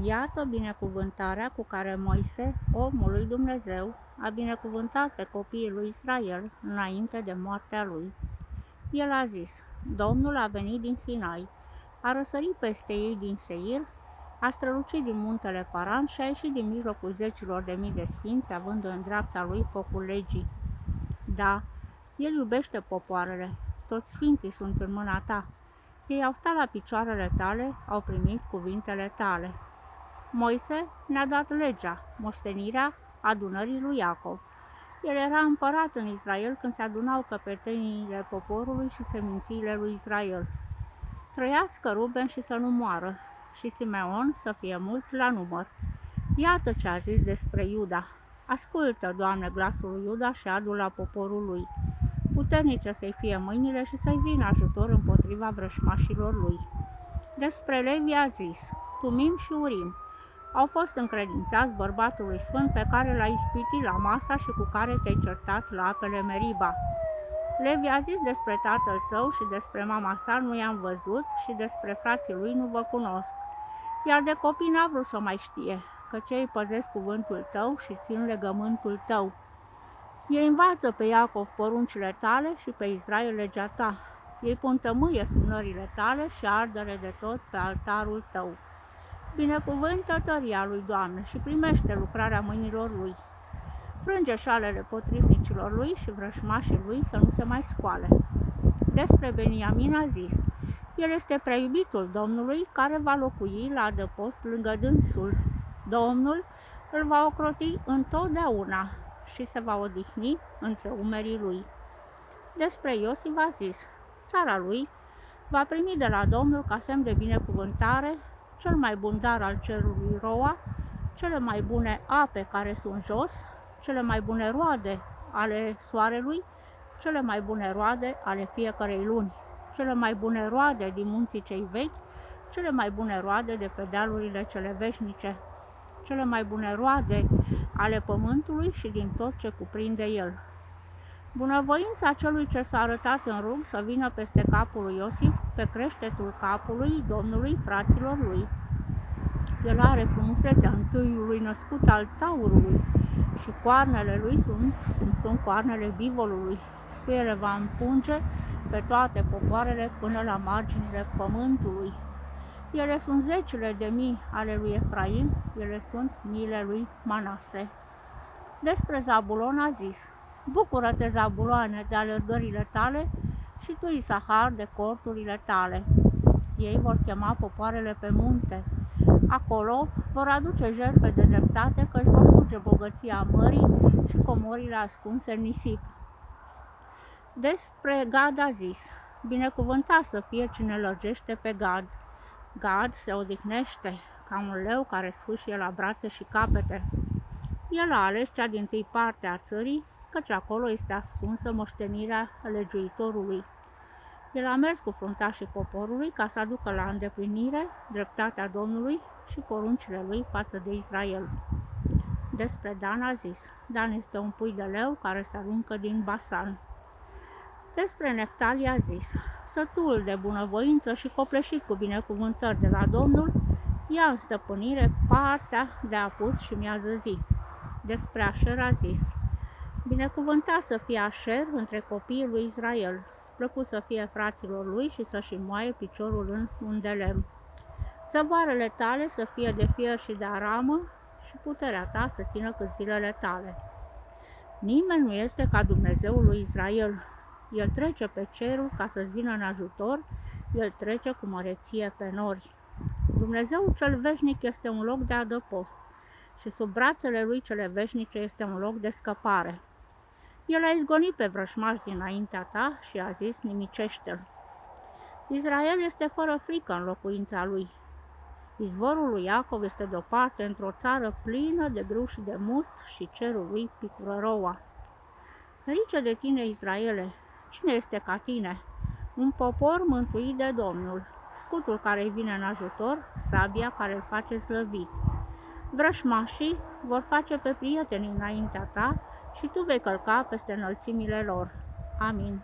Iată binecuvântarea cu care Moise, omul lui Dumnezeu, a binecuvântat pe copiii lui Israel înainte de moartea lui. El a zis: Domnul a venit din Sinai, a răsărit peste ei din Seir, a strălucit din muntele Paran și a ieșit din mijlocul zecilor de mii de sfinți, având în dreapta lui focul legii. Da, el iubește popoarele, toți sfinții sunt în mâna ta. Ei au stat la picioarele tale, au primit cuvintele tale. Moise ne-a dat legea, moștenirea adunării lui Iacov. El era împărat în Israel când se adunau căpeteniile poporului și semințiile lui Israel. Trăiască Ruben și să nu moară, și Simeon să fie mult la număr. Iată ce a zis despre Iuda. Ascultă, Doamne, glasul lui Iuda și adu la poporul lui. Puternice să-i fie mâinile și să-i vină ajutor împotriva vrășmașilor lui. Despre Levi a zis: Tumim și Urim au fost încredințați bărbatului sfânt pe care l-a ispitit la masa și cu care te-ai certat la apele Meriba. Levi a zis despre tatăl său și despre mama sa: nu i-am văzut, și despre frații lui: nu vă cunosc. Iar de copii n-a vrut să mai știe, căci ei păzesc cuvântul tău și țin legământul tău. Ei învață pe Iacov poruncile tale și pe Israel legea ta. Ei pun tămâie sunările tale și ardere de tot pe altarul tău. Binecuvântă tăria lui, Doamne, și primește lucrarea mâinilor lui. Frânge șalele potrivnicilor lui și vrășmașii lui să nu se mai scoale. Despre Beniamin a zis: el este preiubitul Domnului, care va locui la adăpost lângă dânsul. Domnul îl va ocroti întotdeauna și se va odihni între umerii lui. Despre Iosif a zis: țara lui va primi de la Domnul ca semn de binecuvântare cel mai bun dar al cerului Roa, cele mai bune ape care sunt jos, cele mai bune roade ale soarelui, cele mai bune roade ale fiecărei luni, cele mai bune roade din munții cei vechi, cele mai bune roade de pe dealurile cele veșnice, cele mai bune roade ale pământului și din tot ce cuprinde el. Bunăvoința celui ce s-a arătat în rug să vină peste capul lui Iosif, pe creștetul capului Domnului fraților lui. El are frumusețea întâiului născut al taurului și coarnele lui sunt cum sunt coarnele bivolului. Cu ele va împunge pe toate popoarele până la marginile pământului. Ele sunt zecile de mii ale lui Efraim, ele sunt miile lui Manase. Despre Zabulon a zis: bucură-te, Zabuloane, de alergările tale și tu, Isahar, de corturile tale. Ei vor chema popoarele pe munte. Acolo vor aduce jertfe de dreptate, căci vor suge bogăția mării și comorile ascunse în nisip. Despre Gad a zis: binecuvântat să fie cine lărgește pe Gad. Gad se odihnește ca un leu care sfâșie la brațe și capete. El a ales cea dintâi parte a țării, căci acolo este ascunsă moștenirea legiuitorului. El a mers cu fruntașii poporului ca să aducă la îndeplinire dreptatea Domnului și poruncile lui față de Israel. Despre Dan a zis: Dan este un pui de leu care se aruncă din Basan. Despre Neftali a zis: sătul de bunăvoință și copleșit cu binecuvântări de la Domnul, ia în stăpânire partea de apus și miază zi. Despre Așer a zis: binecuvântat să fie Așer între copiii lui Israel, plăcut să fie fraților lui și să-și înmoaie piciorul în un de lemn. Zăvoarele tale să fie de fier și de aramă și puterea ta să țină cât zilele tale. Nimeni nu este ca Dumnezeul lui Israel. El trece pe cerul ca să-ți vină în ajutor, el trece cu măreție pe nori. Dumnezeul cel veșnic este un loc de adăpost și sub brațele lui cele veșnice este un loc de scăpare. El a izgonit pe vrășmaș dinaintea ta și a zis: nimicește-l. Israel este fără frică în locuința lui. Izvorul lui Iacov este deoparte într-o țară plină de grâu și de must și cerul lui picură roa. Ferice de tine, Israele! Cine este ca tine? Un popor mântuit de Domnul, scutul care îi vine în ajutor, sabia care îl face slăvit. Vrășmașii vor face pe prieteni înaintea ta și tu vei călca peste înălțimile lor. Amin.